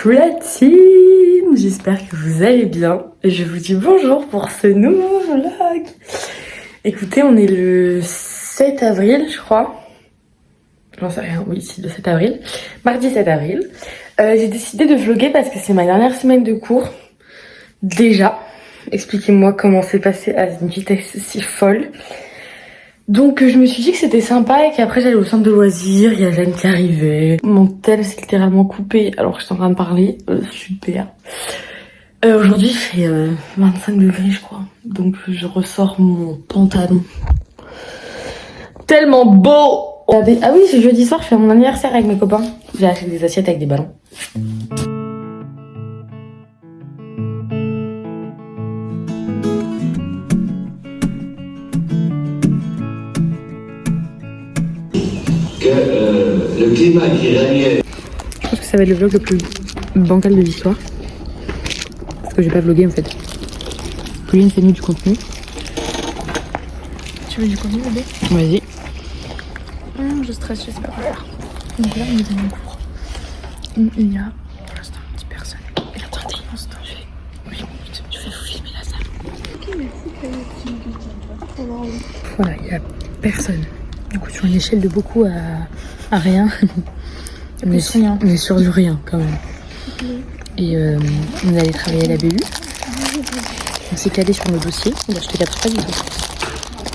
Coucou la team, j'espère que vous allez bien. Je vous dis bonjour pour ce nouveau vlog. Écoutez, on est le 7 avril, je crois. J'en sais rien, oui, c'est le 7 avril. Mardi 7 avril. J'ai décidé de vlogger parce que c'est ma dernière semaine de cours. Déjà, expliquez-moi comment c'est passé à une vitesse si folle. Donc je me suis dit que c'était sympa et qu'après j'allais au centre de loisirs, il y a Jeanne qui arrivait. Mon tel s'est littéralement coupé alors que j'étais en train de parler. Super. Aujourd'hui il fait 25 degrés je crois. Donc je ressors mon pantalon. Tellement beau. Regardez. Ah oui, ce jeudi soir je fais mon anniversaire avec mes copains. J'ai acheté des assiettes avec des ballons. Le climat qui régnait. Je pense que ça va être le vlog le plus bancal de l'histoire. Parce que j'ai pas vlogué en fait. Pauline fait nous du contenu. Tu veux du contenu, bébé? Vas-y. Je stresse, je sais pas quoi faire. Donc là, on est dans mon cours. Il y a pour l'instant 10 personnes. Et là, attendez, pour l'instant, je fais 8 minutes. Je vais vous filmer la salle. Ok, merci. Voilà, il y a personne. Du coup, sur une échelle de beaucoup à rien. On est sur du rien quand même. Et on est allé travailler à la BU. On s'est calé sur nos dossiers. Bon, je te capte pas du tout.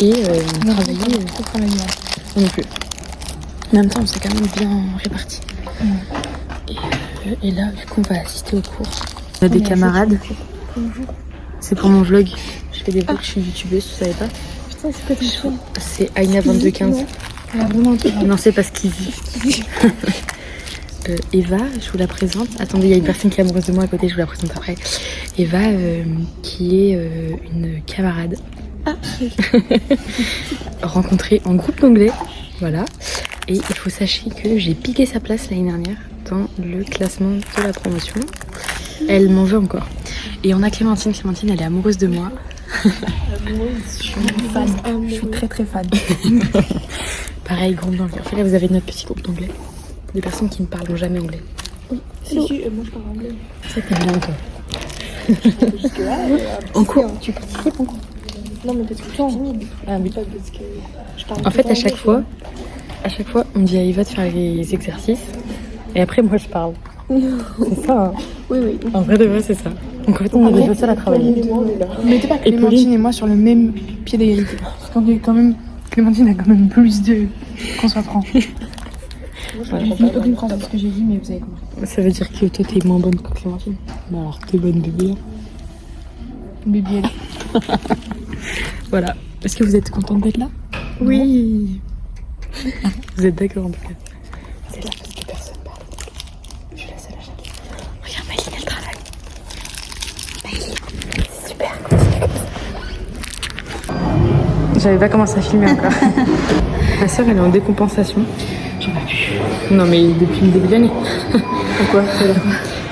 Et on a travaillé. Non plus. En même temps, on s'est quand même bien répartis. Et là, du coup, on va assister au cours. On a des camarades. C'est pour mon vlog. Je fais des vlogs, je suis youtubeuse, tu savais pas? Putain, c'est quoi tes choix? C'est Aina2215. Non, c'est parce qu'il dit. Eva, je vous la présente. Attendez, il y a une personne qui est amoureuse de moi à côté, je vous la présente après. Eva, qui est une camarade. Rencontrée en groupe d'anglais. Voilà. Et il faut sachez que j'ai piqué sa place l'année dernière dans le classement de la promotion. Elle m'en veut encore. Et on a Clémentine. Clémentine, elle est amoureuse de moi. Je suis fan. Je suis très très fan. Pareil, groupe d'anglais. En fait, là, vous avez notre petit groupe d'anglais. Des personnes qui ne parlent jamais anglais. Si, moi je parle anglais. Ça, t'aimes bien, toi. Jusque-là, en cours, tu participes en cours? non, mais parce que je suis timide. Ah oui. Pas parce que je parle En fait, pas à chaque anglais, fois, on dit à Eva de faire les exercices. Et après, moi, je parle. C'est ça, hein. Oui. En vrai de vrai, c'est ça. Donc en fait, on est les deux seuls à travailler. Mettez pas Et Clémentine Pauline et moi sur le même pied d'égalité. Parce qu'on est quand même. Clémentine a quand même plus de. Qu'on soit franc. Je n'ai aucune phrase de ce que j'ai dit, mais vous avez compris. Ça veut dire que toi, t'es moins bonne que Clémentine. Bah alors, t'es bonne, bébé. Bébé, Voilà. Est-ce que vous êtes contente d'être là? Oui. Vous êtes d'accord en tout cas? C'est là parce que personne parle. Je suis la seule à chaque. Regarde, Maïline, elle travaille. Maïline, c'est super. J'avais pas commencé à filmer encore. Ma soeur, elle est en décompensation. J'en ai plus. Non, mais depuis le début de l'année. Pourquoi?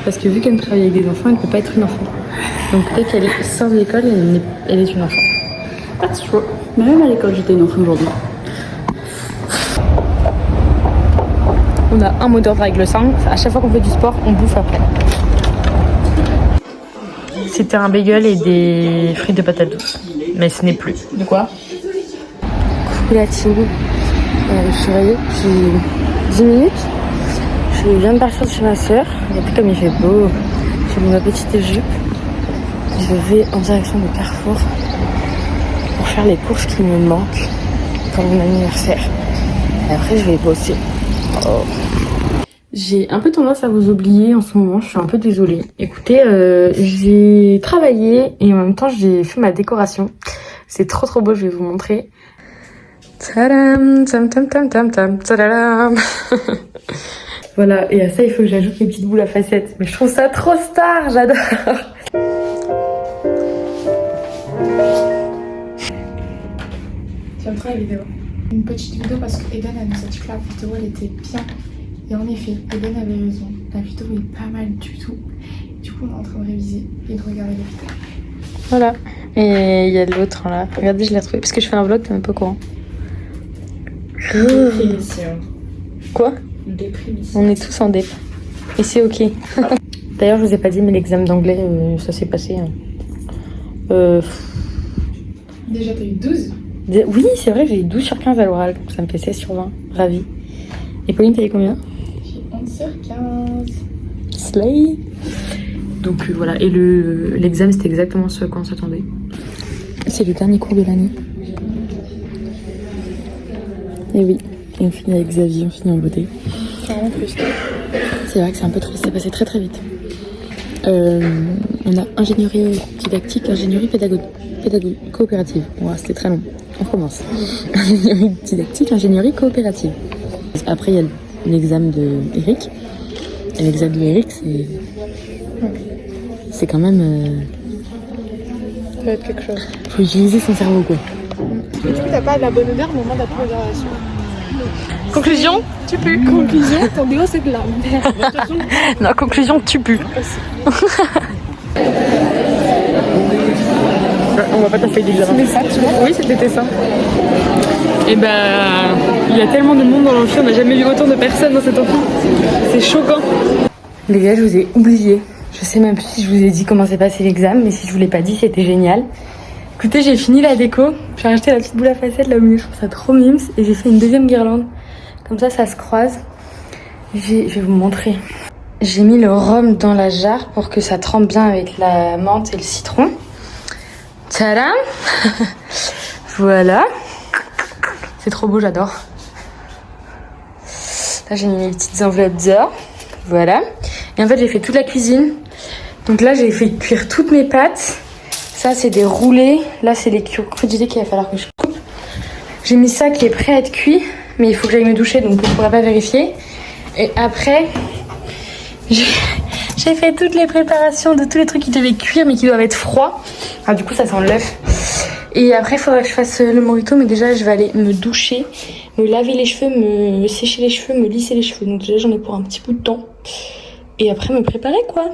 Parce que vu qu'elle travaille avec des enfants, elle ne peut pas être une enfant. Donc dès qu'elle sort de l'école, elle est une enfant. That's true. Mais même à l'école, j'étais une enfant aujourd'hui. On a un mot d'ordre avec le sang. À chaque fois qu'on fait du sport, on bouffe après. C'était un bagel et des frites de patates douces. Mais ce n'est plus. De quoi? Coucou la team. Je suis réveillée depuis 10 minutes. Je viens de partir de chez ma soeur. Regardez comme il fait beau. J'ai mis ma petite jupe. Je vais en direction de Carrefour pour faire les courses qui me manquent pour mon anniversaire. Et après, je vais bosser. Oh. J'ai un peu tendance à vous oublier en ce moment, je suis un peu désolée. Écoutez, j'ai travaillé et en même temps j'ai fait ma décoration. C'est trop beau, je vais vous montrer. Tadam, tam tam tam tam tam, tadam. Voilà, et à ça il faut que j'ajoute les petites boules à facettes. Mais je trouve ça trop star, j'adore. J'aime trop la vidéo. Une petite vidéo parce que Eden a nous a dit que la vidéo elle était bien. Et en effet, Eden avait raison. La vidéo est pas mal du tout. Du coup, on est en train de réviser et de regarder les vidéos. Voilà. Et il y a l'autre là. Regardez, je l'ai retrouvé parce que je fais un vlog, t'es même pas au courant. Déprime ici. Quoi? Déprime ici. On est tous en dép. Et c'est ok. D'ailleurs, je vous ai pas dit, mais l'examen d'anglais, ça s'est passé. Déjà, t'as eu 12. Oui, c'est vrai, j'ai eu 12 sur 15 à l'oral, donc ça me fait 16 sur 20. Ravie. Et Pauline, t'as eu combien? J'ai 11 sur 15. Slay. Donc voilà, et l'examen c'était exactement ce à quoi on s'attendait. C'est le dernier cours de l'année. Et oui, et on finit avec Xavier, on finit en beauté. C'est vraiment triste. C'est vrai que c'est un peu triste, c'est passé très très vite. On a ingénierie didactique, ingénierie pédagogique coopérative. Wow, c'était très long. On commence. Ingénierie didactique, ingénierie coopérative. Après, il y a l'examen de Eric. Et l'examen de Eric, c'est quand même... Ça va être quelque chose. Faut utiliser son cerveau, quoi. Du coup, t'as pas de la bonne odeur au moment de la préparation. Conclusion, tu pues. Conclusion, ton déo c'est de la merde. Non, conclusion, tu pues. On va pas taper d'examen. C'était ça, tu vois? Oui, c'était ça. Et bah, il y a tellement de monde dans l'amphi, on n'a jamais vu autant de personnes dans cet amphi. C'est choquant. Les gars, je vous ai oublié. Je sais même plus si je vous ai dit comment s'est passé l'examen, mais si je vous l'ai pas dit, c'était génial. Écoutez, j'ai fini la déco. J'ai racheté la petite boule à facettes là au milieu, je trouve ça trop mimes. Et j'ai fait une deuxième guirlande. Comme ça se croise. Je vais vous montrer. J'ai mis le rhum dans la jarre pour que ça trempe bien avec la menthe et le citron. Tadam. Voilà. C'est trop beau, j'adore. Là, j'ai mis mes petites enveloppes d'or. Voilà. Et en fait, j'ai fait toute la cuisine. Donc là, j'ai fait cuire toutes mes pâtes. Ça, c'est des roulés. Là, c'est les crudité qu'il va falloir que je coupe. J'ai mis ça qui est prêt à être cuit. Mais il faut que j'aille me doucher, donc je ne pourrai pas vérifier. Et après, j'ai fait toutes les préparations de tous les trucs qui devaient cuire, mais qui doivent être froids. Alors du coup, ça sent l'œuf. Et après, il faudra que je fasse le mojito. Mais déjà, je vais aller me doucher, me laver les cheveux, me sécher les cheveux, me lisser les cheveux. Donc déjà, j'en ai pour un petit bout de temps. Et après, me préparer, quoi.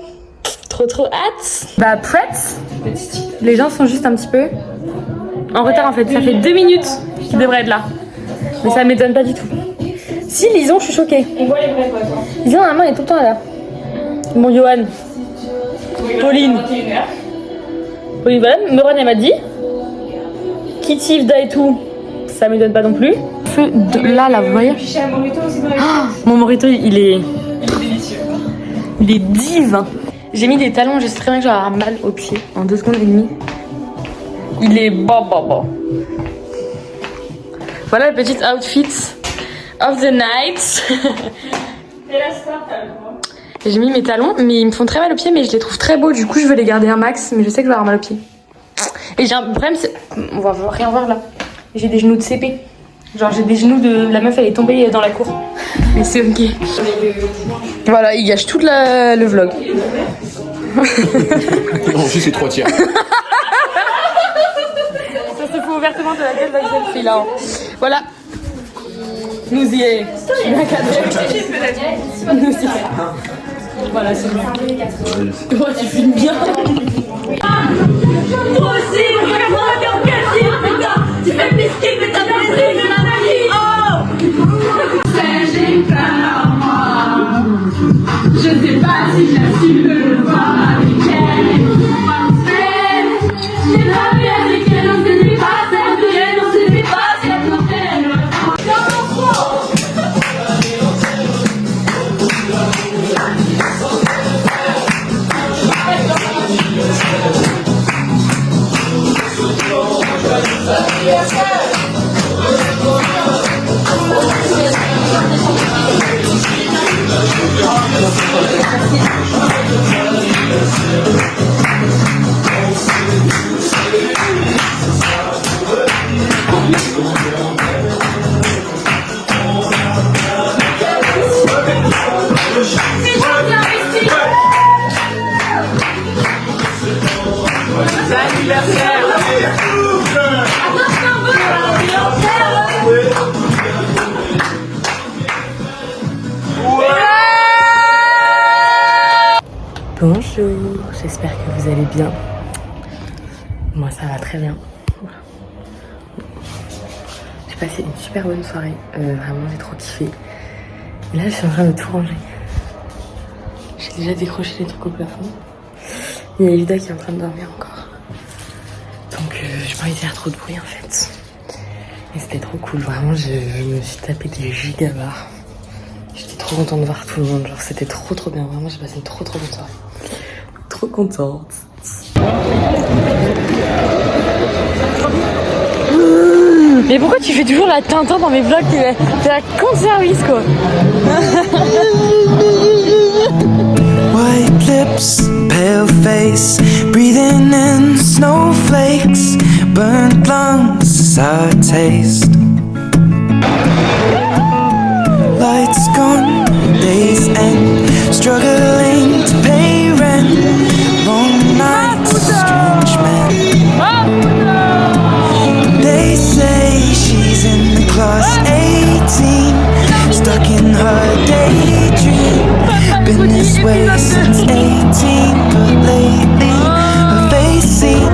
Trop hâte. Bah, prête. Les gens sont juste un petit peu en retard, en fait. Ça fait 2 minutes qu'ils devraient être là. Mais ça m'étonne pas du tout. Si, Lison, je suis choquée. On voit les vrais potes. Lison, normalement, elle est tout le temps là. Bon, Johan. Pauline. Pauline, voilà. Meron, elle m'a dit. Kitty, Vda et tout. Ça m'étonne pas non plus. Là, vous voyez. Mon mojito, il est divin. J'ai mis des talons, je sais très bien que j'aurai mal aux pieds en 2 secondes et demie. Il est bon. Voilà le petit outfit of the night. J'ai mis mes talons, mais ils me font très mal aux pieds, mais je les trouve très beaux. Du coup, je veux les garder un max, mais je sais que je vais avoir mal aux pieds. Et j'ai un problème, on va rien voir là. J'ai des genoux de CP. Genre, j'ai des genoux de la meuf, elle est tombée dans la cour. Mais c'est ok. Voilà, il gâche tout le vlog. Non, juste les 3 tiers. Ça se fout ouvertement de la gueule avec cette fille là. Voilà. Nous y est. Nous y est. Voilà, c'est bien. Oh, tu filmes bien. Toi aussi, regarde-moi, putain. Tu fais pisquer, mais t'as plaisir de ma vie. Oh, j'ai peur, moi. Je sais pas si j'assume le voir avec elle. J'ai pas vu avec elle, on se dit pas celle de elle, on se dit pas celle de elle. Bonjour, j'espère que vous allez bien. Moi ça va très bien. Voilà. J'ai passé une super bonne soirée, vraiment j'ai trop kiffé. Et là je suis en train de tout ranger. J'ai j'ai déjà décroché les trucs au plafond. Il y a Elida qui est en train de dormir encore. Donc j'ai pas envie de faire trop de bruit en fait. Et c'était trop cool, vraiment je me suis tapé des gigabars. J'étais trop contente de voir tout le monde, genre c'était trop bien, vraiment j'ai passé une trop bonne soirée. Trop contente. Mais pourquoi tu fais toujours la Tintin dans mes vlogs? T'es la con service quoi. White lips, pale face, breathing in snowflakes, burnt lungs, sour taste. Lights gone, days end, struggling to pay rent, long nights, strange men. They say she's in the class 18, stuck in her daydream. Been this way since 18, but lately her face seems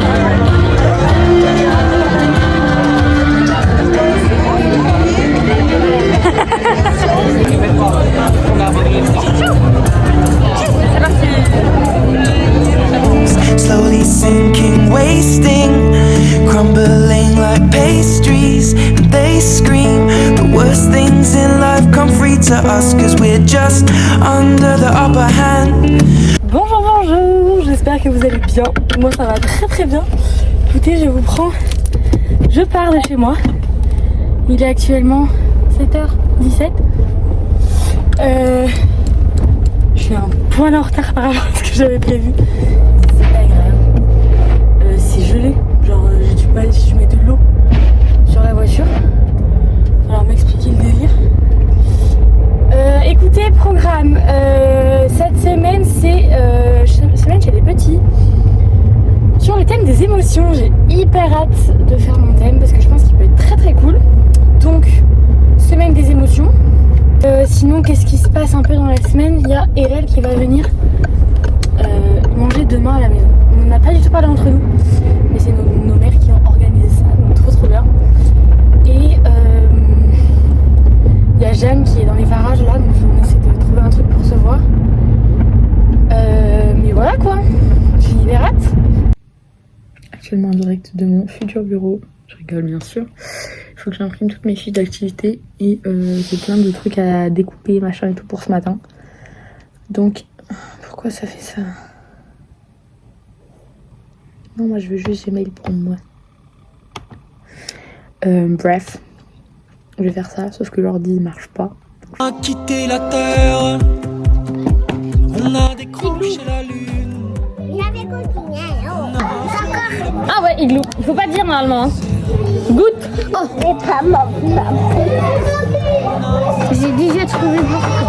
slowly sinking, wasting, crumbling like pastries, and they scream the worst things in life come free to us, cause we're just under the upper hand. Bonjour, j'espère que vous allez bien. Moi ça va très bien. Écoutez, je pars de chez moi. Il est actuellement 7h17. Je suis un poil en retard par rapport à ce que j'avais prévu. C'est pas grave. C'est gelé, genre j'ai du mal si je mets de l'eau sur la voiture. Alors m'expliquer le délire. Écoutez, programme. Cette semaine c'est semaine chez les petits. Sur le thème des émotions, j'ai hyper hâte de faire mon thème parce que je pense qu'il peut être très cool. Donc, semaine des émotions. Sinon, qu'est-ce qui se passe un peu dans la semaine? Il y a Erel qui va venir manger demain à la maison. On n'en a pas du tout parlé entre nous, mais c'est nos mères qui ont organisé ça, donc trop bien. Et il y a Jeanne qui est dans les parages là, donc on essaie de trouver un truc pour se voir. Mais voilà quoi, j'ai hyper hâte. Actuellement en direct de mon futur bureau, je rigole bien sûr. Il faut que j'imprime toutes mes fiches d'activité et j'ai plein de trucs à découper, machin et tout pour ce matin. Donc, pourquoi ça fait ça? Non, moi je veux juste Gmail pour moi. Bref, je vais faire ça, sauf que l'ordi ne marche pas. On a quitté la terre, on a décroché la lune. Ah ouais, igloo. Il faut pas dire normalement. Hein. Goûte. Oh, c'est pas bon. J'ai déjà trouvé beaucoup.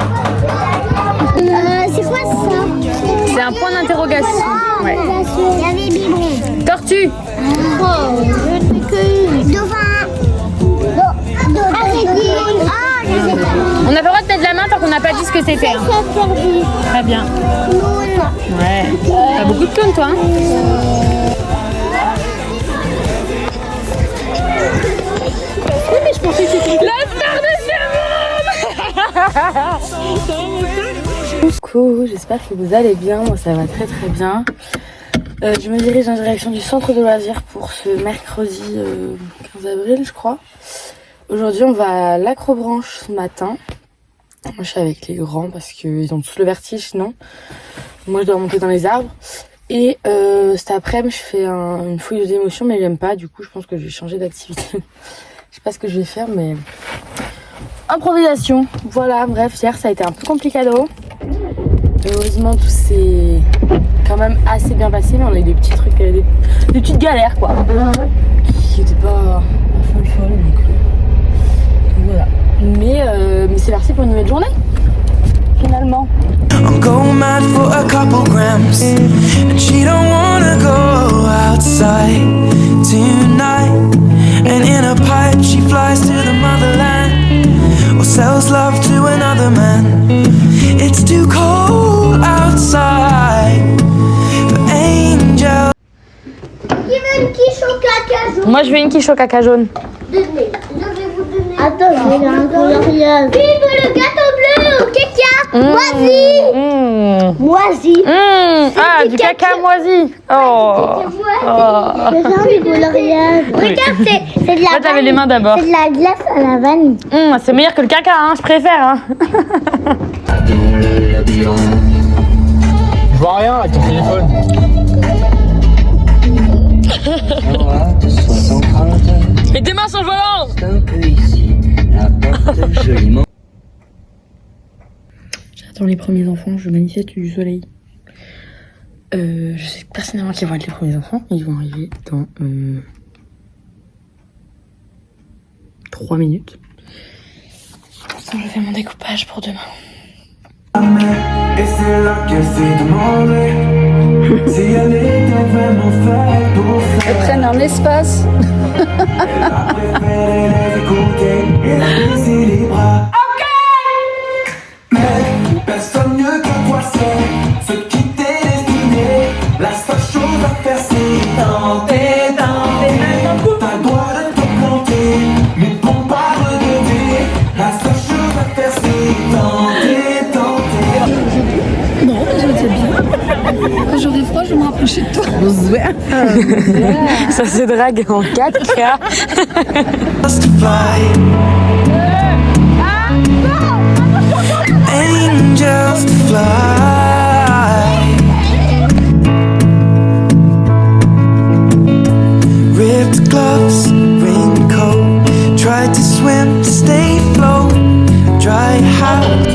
C'est quoi ça? C'est un point d'interrogation. Ouais. Il y avait biberon. Tortue. Oh, dauphin. Arrêtez. Ah, je sais pas. On n'a pas le droit de mettre la main tant qu'on n'a pas dit ce que c'était. Hein. C'est interdit. Très bien. Non. Ouais. T'as beaucoup de clowns toi. Hein. Oui, mais je pensais que c'était La star de ce monde. Coucou, j'espère que vous allez bien. Moi ça va très bien. Je me dirige en direction du centre de loisirs pour ce mercredi 15 avril je crois. Aujourd'hui on va à l'Acrobranche ce matin. Moi je suis avec les grands parce qu'ils ont tous le vertige sinon. Moi je dois monter dans les arbres. Et cet après-midi je fais une fouille d'émotions mais j'aime pas. Du coup je pense que je vais changer d'activité. Je sais pas ce que je vais faire mais... Improvisation. Voilà, bref, hier ça a été un peu complicado. Heureusement tout s'est quand même assez bien passé mais on a eu des petits trucs, des petites galères quoi. Qui étaient pas folle donc voilà. Mais c'est parti pour une nouvelle journée. Finalement. I'm going mad for a couple grams, and she don't wanna go outside tonight. And in a pipe she flies to the motherland, or sells love to another man. It's too cold outside for angels. Qui veut une quiche au caca jaune? Moi je veux une quiche au caca jaune. Donnez. Je vais vous donner Attends, je vais un coloriage. Vive le gâteau bleu au caca moisi. Moisi. Ah, du caca moisi. Oh. C'est ça du coloriage. Regarde, c'est de la Moi, t'avais les mains d'abord. C'est de la glace à la vanille. C'est meilleur que le caca, hein, je préfère. Hein. Je vois rien avec ton téléphone. Mets tes mains sur le volant. J'attends les premiers enfants, je manifeste du soleil. Je sais personnellement qu'ils vont être les premiers enfants. Ils vont arriver dans 3 minutes. Pour l'instant, je fais mon découpage pour demain. Et c'est là qu'elle s'est demandé si elle était vraiment faite pour ça. Elles prennent un espace. Elle a préféré les écouter et la baisser les bras. Ok. Mais personne mieux que toi sait ce qui t'est destiné. La seule chose à faire c'est tenter. T'as le droit de te planter, mais pour pas regretter. La seule chose à faire c'est tenter. Non, je sais bien. Quand j'aurai froid, je vais me rapprocher de toi. Ça se drague en 4K. Just fly. Angels to fly. Ripped gloves, raincoat. Tried to swim to stay afloat. Dry house.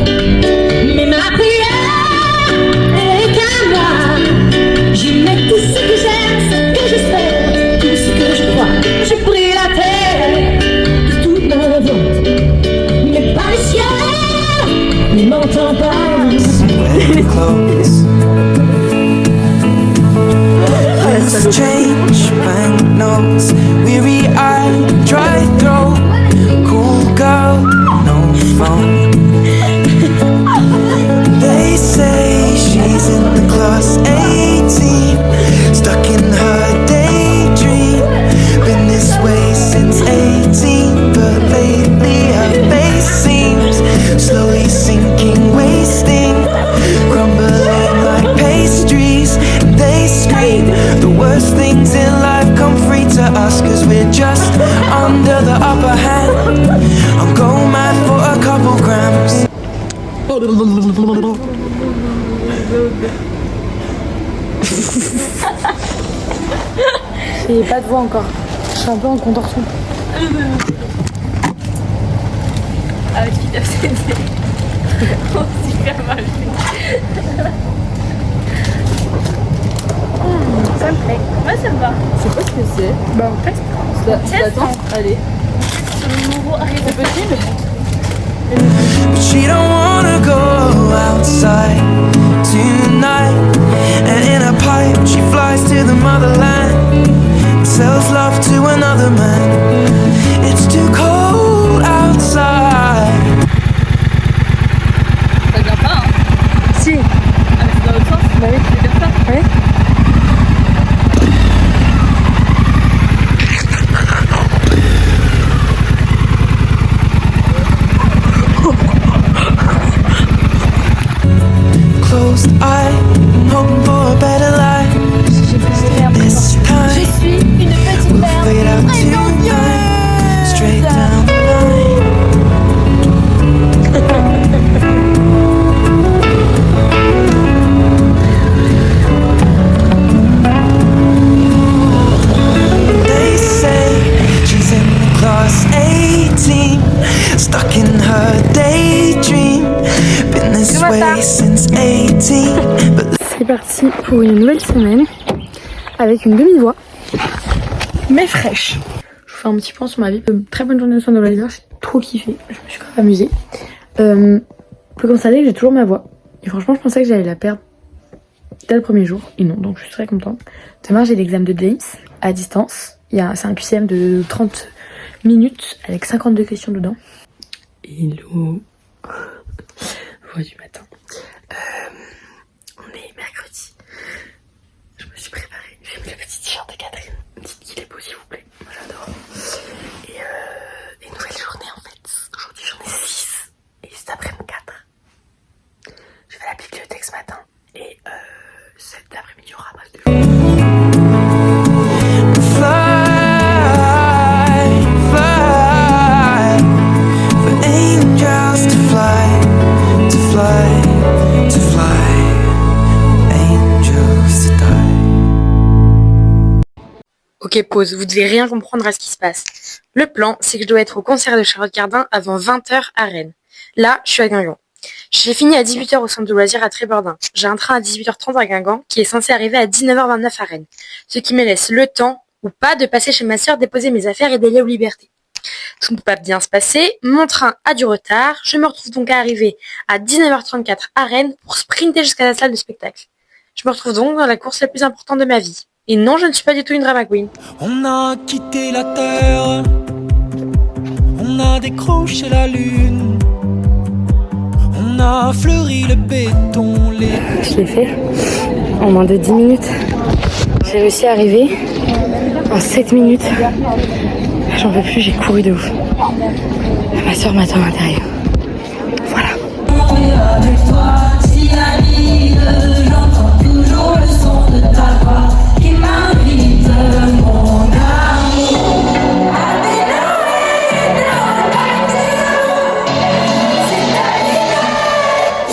Mais ma prière est à moi. J'y mets tout ce que j'aime, ce que j'espère, tout ce que je crois. Je prie la terre de toute ma vie. Mais pas le ciel, ne m'entend pas. Wear clothes. Loose change, banknotes. Weary eye, dry throat. Cool girl, no phone. They say she's in the class 18, stuck in her daydream. Been this way since 18, but lately her face seems slowly sinking, wasting, crumbling like pastries. And they scream the worst things in life come free to us, 'cause we're just under the upper hand. I'll go mad for a couple grams. J'ai pas de voix encore. Je suis un peu en contorsion. Avec qui t'as cédé. Oh, super mal fait. Ça me plaît. Ouais, ça me va. C'est quoi ce que c'est? Bah, on teste. Attends, allez. Sur le nouveau arrêté petit, mais bon. But she don't wanna go outside tonight. And in a pipe she flies to the motherland and sells love to another man. It's too cold outside. Ça vient pas, hein. Si. Ah, mais c'est dans l'autre sens. Bah oui. Tu veux dire ça? Oui. Closed eye, hoping for a better life. This time Je suis une petite we'll merde. fade out tonight, straight down the line. They say she's in the class 18, stuck in her daydream. Been this way since 18, but C'est parti pour une nouvelle semaine avec une demi-voix, mais fraîche. Je vous fais un petit point sur ma vie. Très bonne journée au centre de loisirs, j'ai trop kiffé, je me suis grave amusée. Faut constater que j'ai toujours ma voix. Et franchement, je pensais que j'allais la perdre dès le premier jour. Et non, donc je suis très contente. Demain, j'ai l'examen de James à distance. C'est un QCM de 30 minutes avec 52 questions dedans. Hello. Voix du matin. On est mercredi. Je me suis préparée. J'ai mis le petit t-shirt de Catherine. Dites qu'il est beau s'il vous plaît. Moi j'adore. Et nouvelle journée en fait. Ok, pause, vous devez rien comprendre à ce qui se passe. Le plan, c'est que je dois être au concert de Charlotte Cardin avant 20h à Rennes. Là, je suis à Guingamp. J'ai fini à 18h au centre de loisirs à Trébordin. J'ai un train à 18h30 à Guingamp qui est censé arriver à 19h29 à Rennes. Ce qui me laisse le temps, ou pas, de passer chez ma sœur, déposer mes affaires et d'aller aux Libertés. Tout ne peut pas bien se passer, mon train a du retard, je me retrouve donc à arriver à 19h34 à Rennes pour sprinter jusqu'à la salle de spectacle. Je me retrouve donc dans la course la plus importante de ma vie. Et non, je ne suis pas du tout une drama queen. On a quitté la terre, on a décroché la lune, on a fleuri le béton, Je l'ai fait en moins de 10 minutes. J'ai réussi à arriver en 7 minutes. J'en peux plus, j'ai couru de ouf. Ma soeur m'attend à l'intérieur. Voilà. Avec toi, si la vie, j'entends toujours le son de ta voix qui m'invite, mon amour. I've been away, now back to you. C'est ta vie,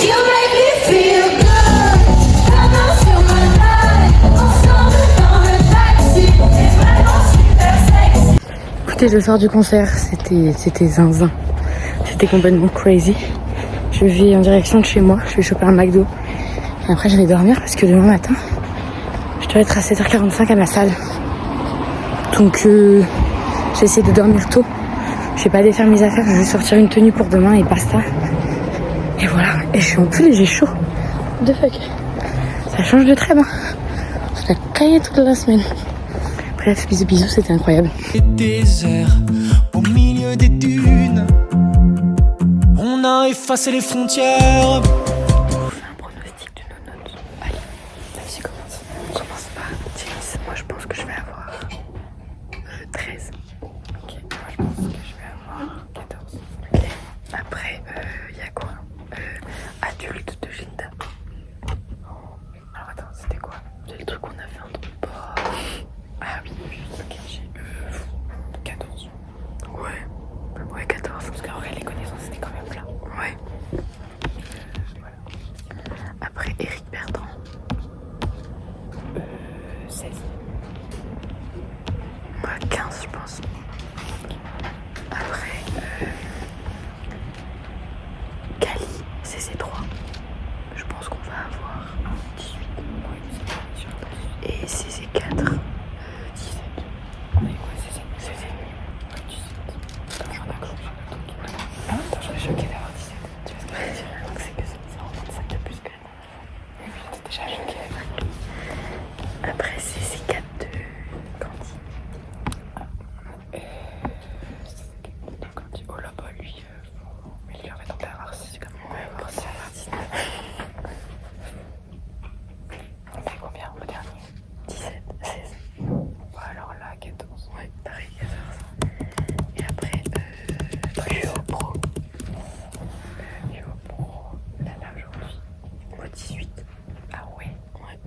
you make me feel good. La main sur ma taille, ensemble dans le taxi, c'est vraiment super sexy. Écoutez, je sors du concert, c'était zinzin. C'était complètement crazy. Je vais en direction de chez moi, je vais choper un McDo. Et après je vais dormir parce que demain matin, je dois être à 7h45 à ma salle. Donc j'ai essayé de dormir tôt. Je vais pas défaire mes affaires, je vais sortir une tenue pour demain et basta. Et voilà, et je suis en pull et j'ai chaud. What the fuck. Ça change de trêve, hein. Je vais cailler toute la semaine. Bref, bisous bisous, c'était incroyable. les déserts au milieu des dunes. On a effacé les frontières. Un pronostic de nos notes. Allez, ça commence. On commence par 10. Moi je pense que je vais avoir 13. Ok, moi je pense que je vais avoir 14. Ok. Après, il y a quoi adulte de Gilda. Alors attends, c'était quoi? C'est le truc qu'on a fait en bas. Ah oui, ok, j'ai 14. Ouais, 14. Parce qu'en vrai, les connaissances c'était quand même là. Ouais. Voilà. Après, Eric Bertrand. 16. Moi, 15, je pense. Après, Cali, CC3. Je pense qu'on va avoir 18. Et CC4, 17. On est quoi, CC 17. Attends, j'en ai un truc. Attends, je serais choquée d'avoir 17. Tu vois ce que je veux dire? Donc c'est que c'est 125 de plus que la dernière fois. Et puis j'étais déjà choquée. Après, CC4 de Candy. Donc Candy, oh là-bas, lui, mais il aurait tombé à avoir 6 comme moi. Ouais, avoir 6 à avoir 19. On fait combien au dernier? 17, 16. Bon, alors là, 14. Ouais, pareil, 14. Et après, Duo Pro. Duo Pro, là aujourd'hui. Moi, 18. Ah ouais? Ouais.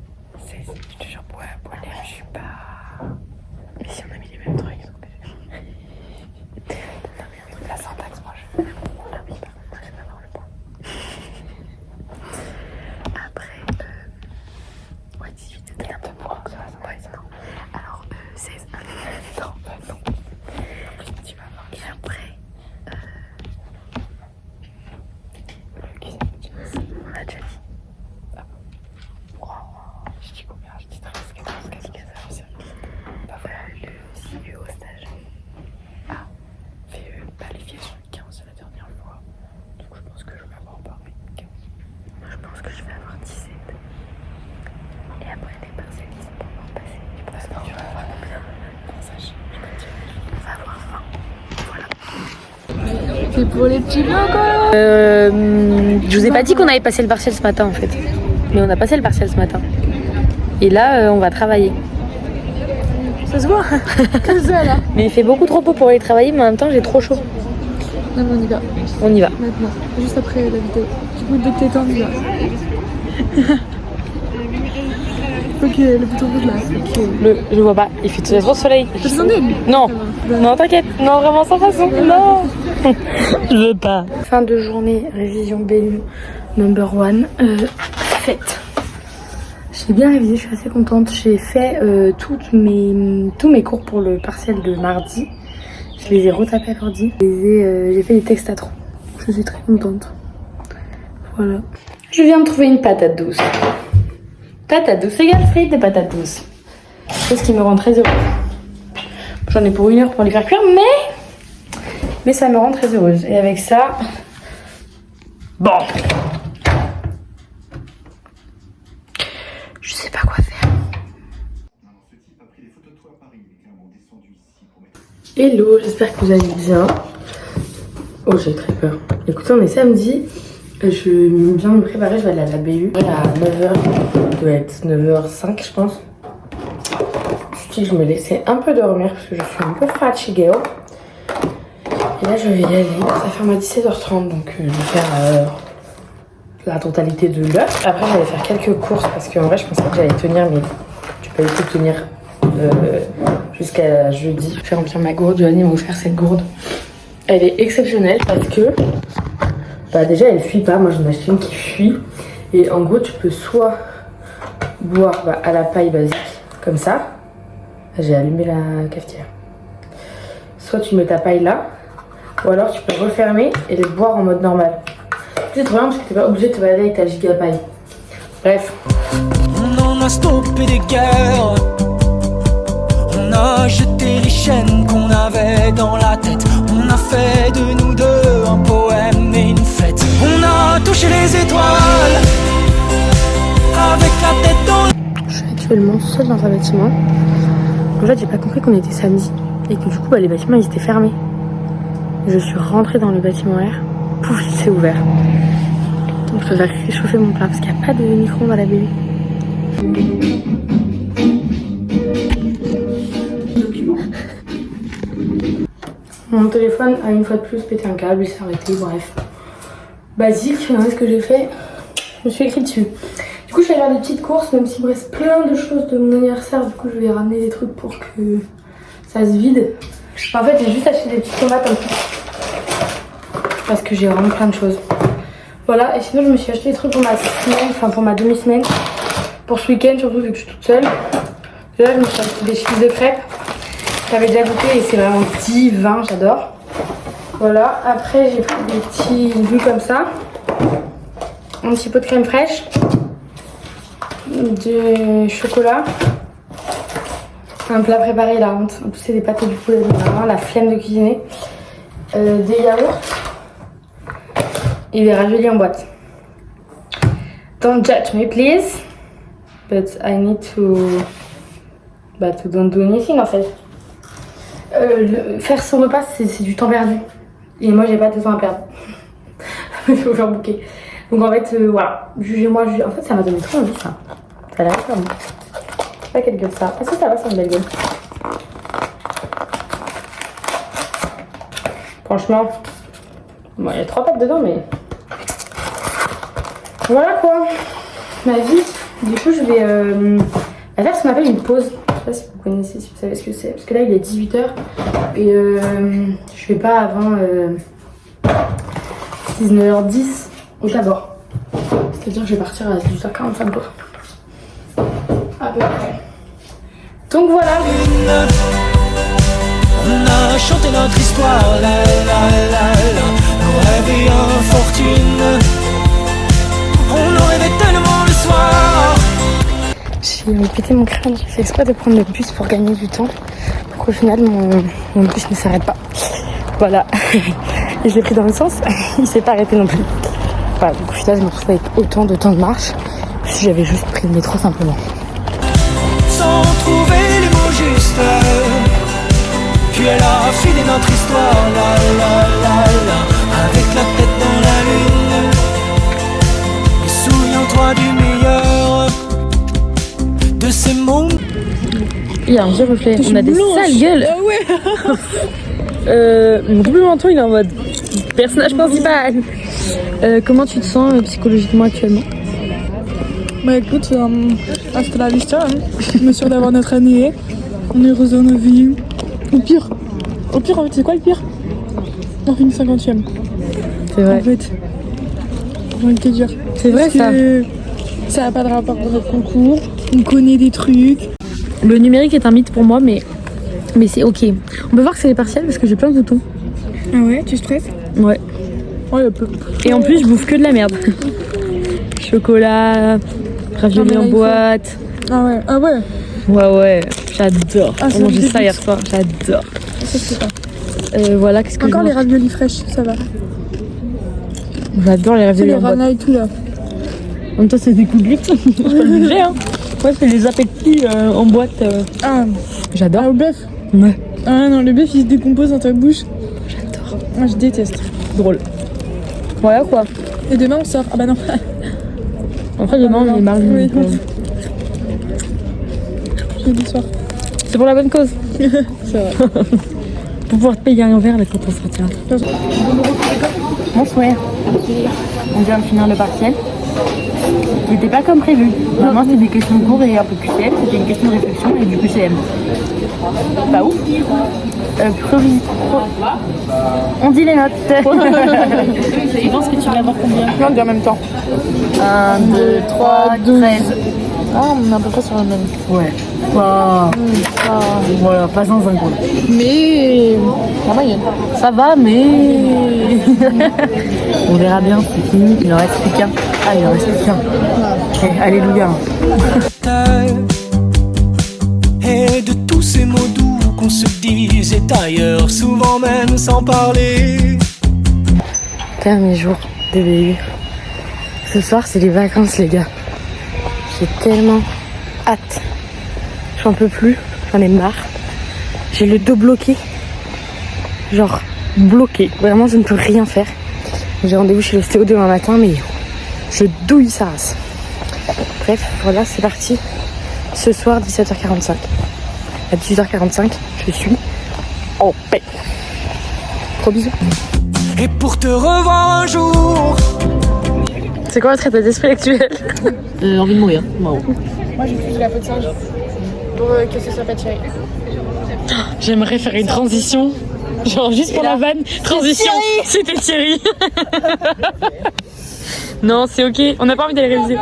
16. Je te jure, pour l'air, je suis pas. Mais si on a mis les mêmes trucs, donc. Non, mais un truc, la syntaxe, moi, je. Ah oui, par contre, moi, je vais avoir le point. Après, ouais, 18, c'était un peu pour que ça va sympa. Ouais, non. Alors, 16. Non, bah non. Tu vas voir. Et après, le cuisine, on a déjà dit. Ah bon. Wow. Je dis combien? Je dis 13, 14, 15, 15. Bah voilà, le CE au stage. Ah, les filles sont 15 la dernière fois. Donc je pense que je vais avoir pareil 15. Moi je pense que je vais avoir 17. Et après les partiels qui sont pas encore passés. Je pense que tu vas avoir combien? Non, ça je peux te dire. On va avoir 20. Voilà. C'est pour les petits blancs quoi. Je vous ai pas dit qu'on avait passé le partiel ce matin en fait. Mais on a passé le partiel ce matin. Et là on va travailler. Ça se voit. Comme ça là. Mais il fait beaucoup trop beau pour aller travailler, mais en même temps j'ai trop chaud. Non mais on y va. On y va. Maintenant. Juste après la vidéo. Tu peux dès que t'es temps, on y va. Ok, le bouton rouge là. Ok. Je vois pas, il fait tout le soleil. T'as besoin d'aide? Non, non t'inquiète, non vraiment sans façon, non. Je veux pas. Fin de journée, révision BU number 1, fête. J'ai bien révisé, je suis assez contente. J'ai fait tous mes cours pour le partiel de mardi. Je les ai retapés à l'ordi. J'ai fait des textes à trop. Je suis très contente. Voilà. Je viens de trouver une patate douce. Patate douce égale frites de patates douces. C'est ce qui me rend très heureuse. J'en ai pour 1 heure pour les faire cuire, mais ça me rend très heureuse. Et avec ça, bon, je sais pas quoi faire. Hello, j'espère que vous allez bien. Oh, j'ai très peur. Écoutez, on est samedi. Je viens de me préparer, je vais aller à la BU à 9h. Il doit être 9h05, je pense. Je me laissais un peu dormir parce que je suis un peu fatiguée. Et là je vais y aller, ça ferme à 17h30 donc je vais faire la totalité de l'heure. Après j'allais faire quelques courses parce qu'en vrai je pensais que j'allais tenir, mais tu peux essayer de tenir jusqu'à jeudi. Je vais remplir ma gourde, Johnny m'a offert cette gourde. Elle est exceptionnelle parce que déjà elle fuit pas, moi j'en ai acheté une qui fuit. Et en gros tu peux soit boire à la paille basique comme ça. J'ai allumé la cafetière. Soit tu mets ta paille là, ou alors tu peux refermer et les boire en mode normal. C'est trop bien parce que t'es pas obligé de te balader avec ta giga paille. Bref. On en a stoppé des guerres. On a jeté les chaînes qu'on avait dans la tête. On a fait de nous deux un poème et une fête. On a touché les étoiles avec la tête dans le... Je suis actuellement seule dans un bâtiment. En fait, j'ai pas compris qu'on était samedi et que du coup, les bâtiments ils étaient fermés. Je suis rentrée dans le bâtiment R. Pouf, il s'est ouvert. Donc, je préfère réchauffer mon plat parce qu'il n'y a pas de micro-ondes à la BU. Mon téléphone a une fois de plus pété un câble, il s'est arrêté, bref. Basique, ce que j'ai fait, je me suis écrit dessus. Du coup, je vais faire des petites courses, même s'il me reste plein de choses de mon anniversaire. Du coup, je vais ramener des trucs pour que ça se vide. En fait, j'ai juste acheté des petites tomates en plus. Parce que j'ai vraiment plein de choses. Voilà, et sinon, je me suis acheté des trucs pour ma semaine, enfin pour ma demi-semaine. Pour ce week-end, surtout vu que je suis toute seule. Là, je me suis acheté des chips de crêpes. J'avais déjà goûté et c'est vraiment divin, j'adore. Voilà, après, j'ai pris des petits jus comme ça. Un petit pot de crème fraîche. Du chocolat, un plat préparé, la honte. En plus, c'est des pâtes du poulet, vraiment la flemme de cuisiner. Des yaourts et des raviolis en boîte. Don't judge me, please. But I need to don't do anything en fait. Faire son repas, c'est du temps perdu. Et moi, j'ai pas de temps à perdre. Il faut faire bouquer. Donc en fait, voilà. Jugez-moi. En fait, ça m'a donné trop envie ça. Ça a l'air comme. C'est pas quelle gueule ça. Est-ce que ça va, c'est une belle gueule. Franchement, bon, il y a 3 pâtes dedans, mais voilà quoi. Ma vie. Du coup, je vais faire ce qu'on appelle une pause. Je sais pas si vous connaissez, si vous savez ce que c'est. Parce que là, il est 18h et je vais pas avant 19h10 au d'abord. C'est-à-dire que je vais partir à 18h45 quoi. À peu près. Donc voilà. On a chanté notre histoire, la la la la. Nos rêves et infortune. On en rêvait tellement le soir. J'ai pété mon crâne, j'ai fait exprès de prendre le bus pour gagner du temps. Pour qu'au final mon bus ne s'arrête pas. Voilà. Et je l'ai pris dans le sens, il s'est pas arrêté non plus. Voilà, donc au final je me retrouve avec autant de temps de marche si j'avais juste pris le métro simplement. Sans trouver les mots justes. Puis elle a filé notre histoire, la la la la. Avec la tête dans la lune. Et souviens-toi du meilleur de ces mots. Il y a un vieux reflet, on a des sales gueules. Ah ouais. Mon double menton il est en mode personnage principal. Comment tu te sens psychologiquement actuellement? Bah écoute, hasta la vista, hein. Je me sûr d'avoir notre année, on est heureuse dans nos vies. Au pire en fait c'est quoi le pire? On fait une 50e. C'est vrai. En fait, j'ai envie de te dire. C'est vrai ça. Ça n'a pas de rapport avec notre concours. On connaît des trucs. Le numérique est un mythe pour moi, mais c'est ok. On peut voir que c'est les partiels parce que j'ai plein de boutons. Ah ouais, tu stresses? Ouais. Ouais, un peu. Et en plus, je bouffe que de la merde. Chocolat, raviolis en boîte. Ah ouais, ah ouais. Ouais, j'adore. Ah, J'ai mangé ça hier soir, j'adore. Ça, je sais pas. Voilà, qu'est-ce que Encore je les mange. raviolis fraîches, ça va. J'adore les C'est raviolis les en boîte. rana et tout là. En même temps, c'est des coups de lutte. C'est pas le budget, hein. Ouais, c'est les appétits en boîte. Ah, J'adore. au bœuf. Ouais. Ah non, le bœuf il se décompose dans ta bouche. J'adore. Moi je déteste. Drôle. Voilà quoi. Et demain on sort. Ah bah non. Après, demain, on est mardi. Oui. donc, Jeudi soir. c'est pour la bonne cause. C'est vrai. Pour pouvoir te payer un verre là quand on sortira. Bonsoir. On vient de finir le partiel. Il n'était pas comme prévu. Vraiment, c'était des questions courtes et un peu QCM. C'était une question de réflexion et du QCM. Pas ouf. On dit les notes. Tu penses que tu vas avoir combien? On dit en même temps. 1, 2, 3, 13. Ah, on est à peu près sur la même. Ouais. Pas... Voilà, pas sans un gros. Mais la moyenne. Ça va, mais... On verra bien, c'est fini. Il en reste plus qu'un. Ah, il en reste plus qu'un. Okay, alléluia. Et de tous ces mots doux qu'on se disait ailleurs, souvent même sans parler. Dernier jour de BU. Ce soir, c'est les vacances, les gars. J'ai tellement hâte. J'en peux plus. J'en ai marre. J'ai le dos bloqué. Genre, bloqué. Vraiment, je ne peux rien faire. J'ai rendez-vous chez l'ostéo demain matin, mais je douille sa race. Bref, voilà, c'est parti. Ce soir, 17h45. À 18h45, je suis en paix. Gros bisous. Et pour te revoir un jour. C'est quoi votre état d'esprit actuel? Envie de mourir. Wow. Moi j'ai utilisé la peau de singe pour que ce soit pas tiré. J'aimerais faire une transition. Genre juste pour la vanne. Transition, c'était Thierry. Non, c'est ok. On n'a pas envie d'aller réviser.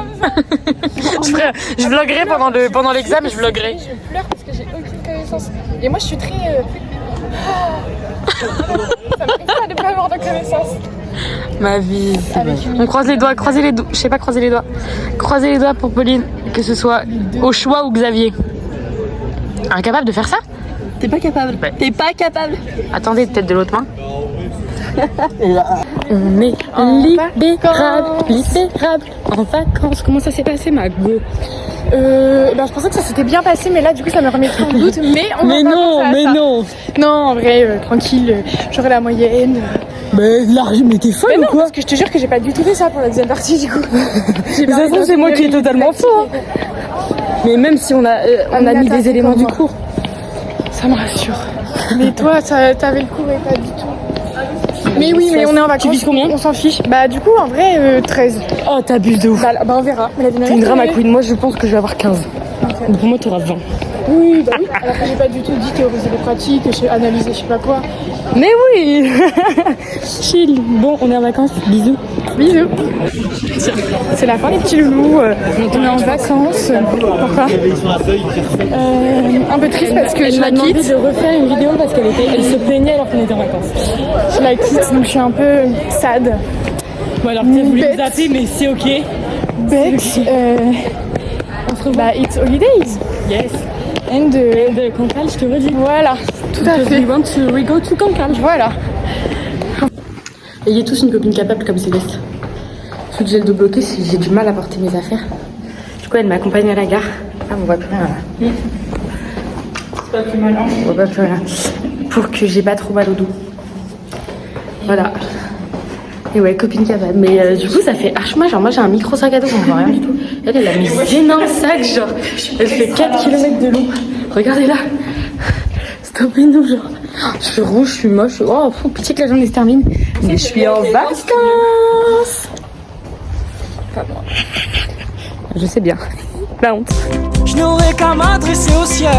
Je vloggerai pendant l'examen, je vloggerai. Je pleure parce que j'ai aucune connaissance. Et moi je suis très... Ça m'arrive pas de pas avoir de connaissance. Ma vie. On croise les doigts, croisez les doigts. Je sais pas croiser les doigts. Croisez les doigts pour Pauline, que ce soit au choix ou Xavier. Incapable de faire ça? T'es pas capable. Ouais. T'es pas capable. Attendez, peut-être de l'autre main. On est libérable en vacances. Comment ça s'est passé, ma go? Ben, je pensais que ça s'était bien passé, mais là du coup ça me remettrait en doute. Mais on va pas penser à ça. non. Non, en vrai, tranquille, j'aurai la moyenne. Mais large, mais t'es folle Mais ou non, quoi? parce que je te jure que j'ai pas du tout fait ça pour la deuxième partie du coup. Mais ça se trouve, c'est moi qui est totalement faux. Hein. Mais même si on a mis des éléments du cours. Ça me rassure. Mais toi, t'avais le cours et pas du tout. Mais oui, mais on est en vacances. Tu vises combien? On s'en fiche. Bah du coup, en vrai, 13. Oh, t'abuses de ouf. Bah on verra. Mais la T'es dynamique, une drama queen. Moi, je pense que je vais avoir 15. Okay. Donc pour moi, t'auras 20. Oui, bah oui. Alors que j'ai pas du tout dit théoriser les pratiques, j'ai analysé je sais pas quoi. Mais oui. Chill. Bon, on est en vacances. Bisous. Bisous. C'est la fin des petits loulous. On est en vacances. Pourquoi Un peu triste parce que je la demandé quitte. de refaire une vidéo parce qu'elle se plaignait alors qu'on était en vacances. Je la quitte, donc je suis un peu sad. Bon, alors peut-être voulu Bête. vous appeler, mais c'est ok. But, On se revoit. bah, it's holidays. Yes. And, De Cancale, je te redis. voilà, tout à fait. We want to go to Cancale. Voilà. Ayez tous une copine capable comme Céleste. Sauf que j'ai le dos bloqué, j'ai du mal à porter mes affaires. Du coup, elle m'accompagne à la gare. Ah, on voit plus rien là. C'est pas plus mal, hein. On voit pas plus rien. Pour que j'ai pas trop mal au dos. Voilà. Et ouais, copine capable. Mais du coup, ça fait archement. Genre, moi j'ai un micro sac à dos, on voit rien du tout. Elle a mis des énormes sacs, genre. Elle fait 4 km de long. Regardez là. Stoppez-nous, genre. Je suis rouge, je suis moche. Oh, pitié que la journée se termine. Mais je suis en vacances. Pas moi. Je sais bien. La honte. Je n'aurais qu'à m'adresser au ciel